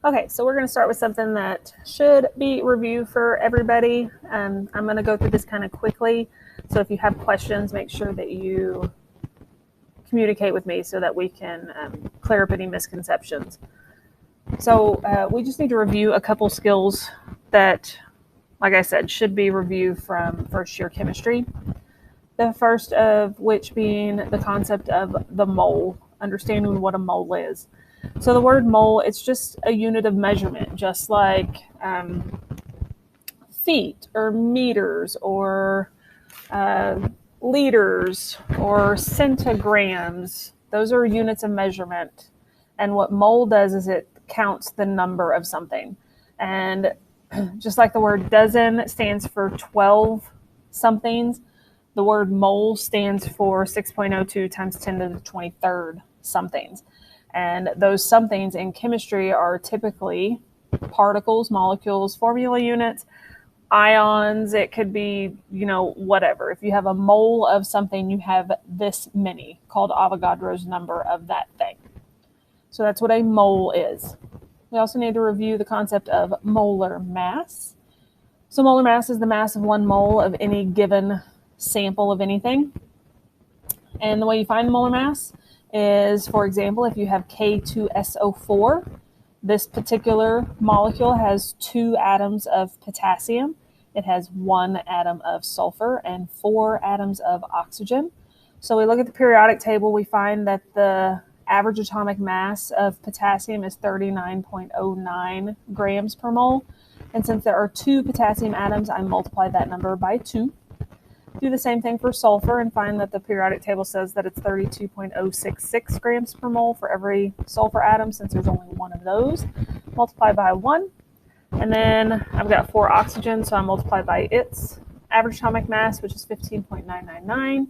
Okay, so we're going to start with something that should be reviewed for everybody. I'm going to go through this kind of quickly. So if you have questions, make sure that you communicate with me so that we can clear up any misconceptions. So we just need to review a couple skills that, like I said, should be reviewed from first year chemistry. The first of which being the concept of the mole, understanding what a mole is. So the word mole, it's just a unit of measurement, just like feet or meters or uh, liters or centigrams. Those are units of measurement. And what mole does is it counts the number of something. And just like the word dozen stands for 12 somethings, the word mole stands for 6.02 times 10 to the 23rd somethings. And those somethings in chemistry are typically particles, molecules, formula units, ions. It could be, whatever. If you have a mole of something, you have this many, called Avogadro's number of that thing. So that's what a mole is. We also need to review the concept of molar mass. So molar mass is the mass of one mole of any given sample of anything. And the way you find the molar mass is, for example, if you have K2SO4, this particular molecule has 2 atoms of potassium, it has 1 atom of sulfur, and 4 atoms of oxygen. So we look at the periodic table, we find that the average atomic mass of potassium is 39.09 grams per mole. And since there are 2 potassium atoms, I multiply that number by 2. Do the same thing for sulfur and find that the periodic table says that it's 32.066 grams per mole for every sulfur atom, since there's only 1 of those. Multiply by 1. And then I've got 4 oxygen, so I multiply by its average atomic mass, which is 15.999.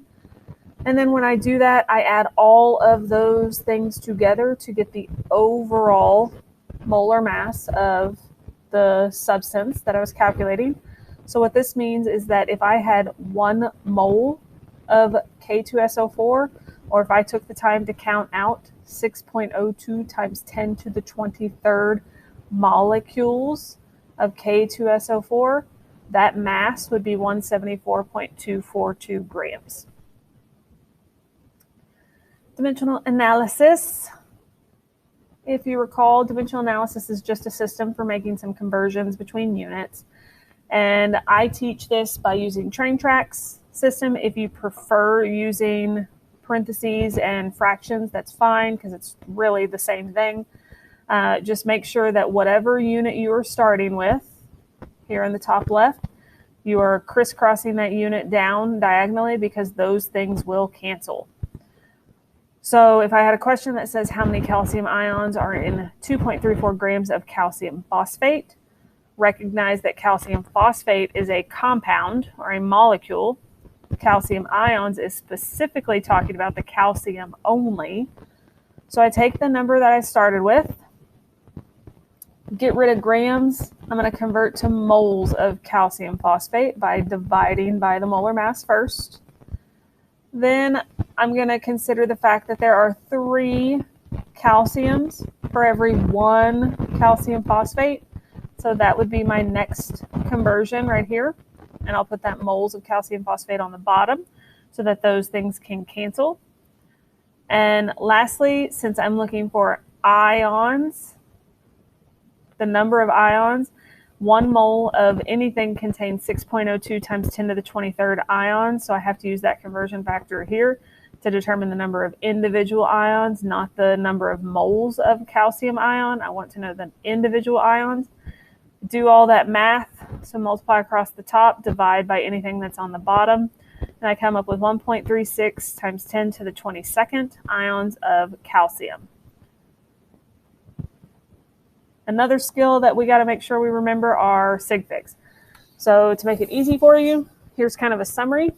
And then when I do that, I add all of those things together to get the overall molar mass of the substance that I was calculating. So what this means is that if I had 1 mole of K2SO4, or if I took the time to count out 6.02 times 10 to the 23rd molecules of K2SO4, that mass would be 174.242 grams. Dimensional analysis. If you recall, dimensional analysis is just a system for making some conversions between units. And I teach this by using train tracks system. If you prefer using parentheses and fractions, that's fine, because it's really the same thing. Just make sure that whatever unit you are starting with, here in the top left, you are crisscrossing that unit down diagonally, because those things will cancel. So if I had a question that says how many calcium ions are in 2.34 grams of calcium phosphate, recognize that calcium phosphate is a compound or a molecule. Calcium ions is specifically talking about the calcium only. So I take the number that I started with, get rid of grams. I'm going to convert to moles of calcium phosphate by dividing by the molar mass first. Then I'm going to consider the fact that there are 3 calciums for every 1 calcium phosphate. So that would be my next conversion right here. And I'll put that moles of calcium phosphate on the bottom so that those things can cancel. And lastly, since I'm looking for ions, the number of ions, 1 mole of anything contains 6.02 times 10 to the 23rd ions. So I have to use that conversion factor here to determine the number of individual ions, not the number of moles of calcium ion. I want to know the individual ions. Do all that math, so multiply across the top, divide by anything that's on the bottom, and I come up with 1.36 times 10 to the 22nd ions of calcium. Another skill that we got to make sure we remember are sig figs. So to make it easy for you, here's kind of a summary.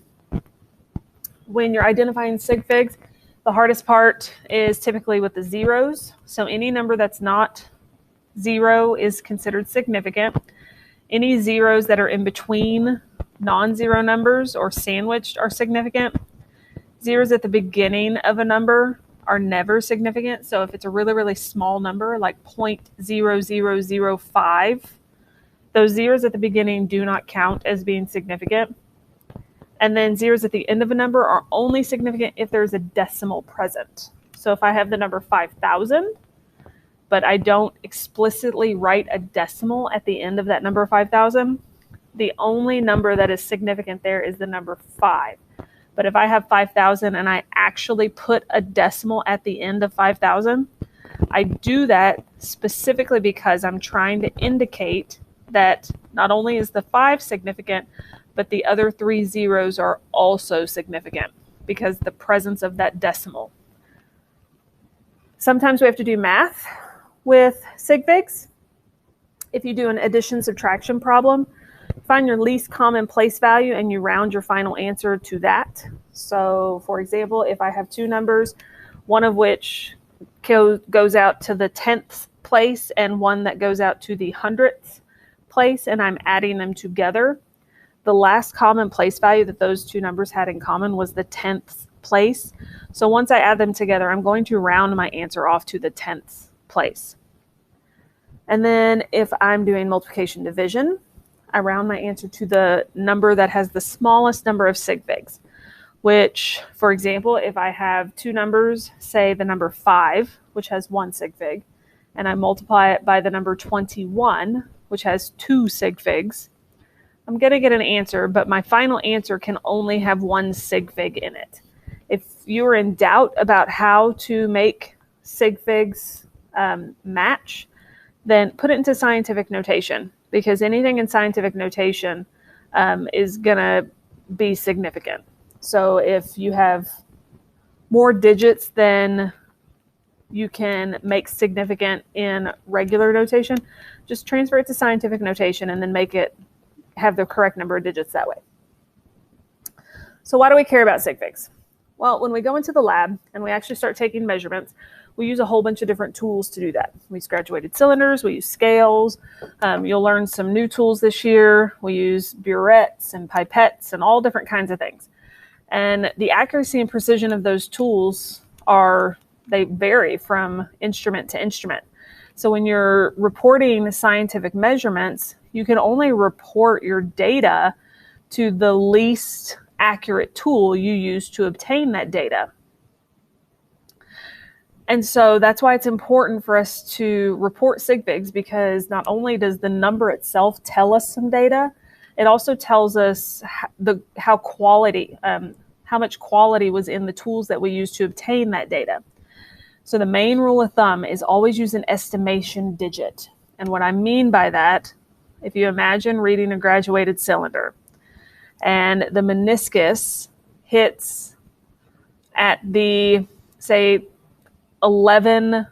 When you're identifying sig figs, the hardest part is typically with the zeros. So any number that's not 0 is considered significant. Any zeros that are in between non-zero numbers or sandwiched are significant. Zeros at the beginning of a number are never significant. So if it's a really, really small number, like 0.0005, those zeros at the beginning do not count as being significant. And then zeros at the end of a number are only significant if there's a decimal present. So if I have the number 5,000, but I don't explicitly write a decimal at the end of that number 5,000, the only number that is significant there is the number 5. But if I have 5,000 and I actually put a decimal at the end of 5,000, I do that specifically because I'm trying to indicate that not only is the 5 significant, but the other 3 zeros are also significant because the presence of that decimal. Sometimes we have to do math with sig figs. If you do an addition subtraction problem, find your least common place value and you round your final answer to that. So for example, if I have two numbers, one of which goes out to the 10th place and one that goes out to the 100th place, and I'm adding them together, the last common place value that those two numbers had in common was the 10th place. So once I add them together, I'm going to round my answer off to the 10th place. And then if I'm doing multiplication division, I round my answer to the number that has the smallest number of sig figs, which, for example, if I have two numbers, say the number 5, which has 1 sig fig, and I multiply it by the number 21, which has 2 sig figs, I'm going to get an answer, but my final answer can only have 1 sig fig in it. If you're in doubt about how to make sig figs match, then put it into scientific notation, because anything in scientific notation is going to be significant. So if you have more digits than you can make significant in regular notation, just transfer it to scientific notation and then make it have the correct number of digits that way. So why do we care about sig figs? Well, when we go into the lab and we actually start taking measurements, we use a whole bunch of different tools to do that. We use graduated cylinders, we use scales. You'll learn some new tools this year. We use burettes and pipettes and all different kinds of things. And the accuracy and precision of those tools they vary from instrument to instrument. So when you're reporting scientific measurements, you can only report your data to the least accurate tool you use to obtain that data. And so that's why it's important for us to report sig figs, because not only does the number itself tell us some data, it also tells us how much quality was in the tools that we use to obtain that data. So the main rule of thumb is always use an estimation digit. And what I mean by that, if you imagine reading a graduated cylinder and the meniscus hits at the, say, 11,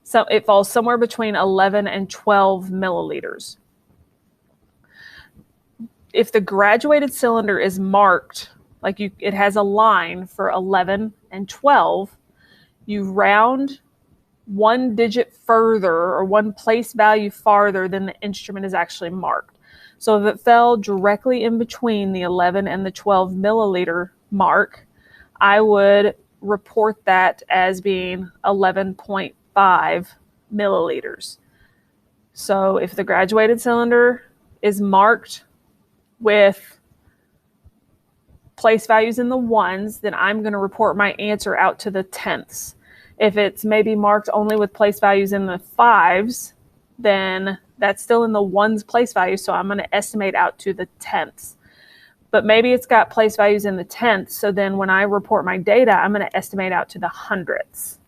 so it falls somewhere between 11 and 12 milliliters. If the graduated cylinder is marked, like it has a line for 11 and 12, you round one digit further or one place value farther than the instrument is actually marked. So if it fell directly in between the 11 and the 12 milliliter mark, I would report that as being 11.5 milliliters. So if the graduated cylinder is marked with place values in the ones, then I'm going to report my answer out to the tenths. If it's maybe marked only with place values in the 5s, then that's still in the ones place value, so I'm going to estimate out to the tenths. But maybe it's got place values in the tenths, so then when I report my data, I'm going to estimate out to the hundredths.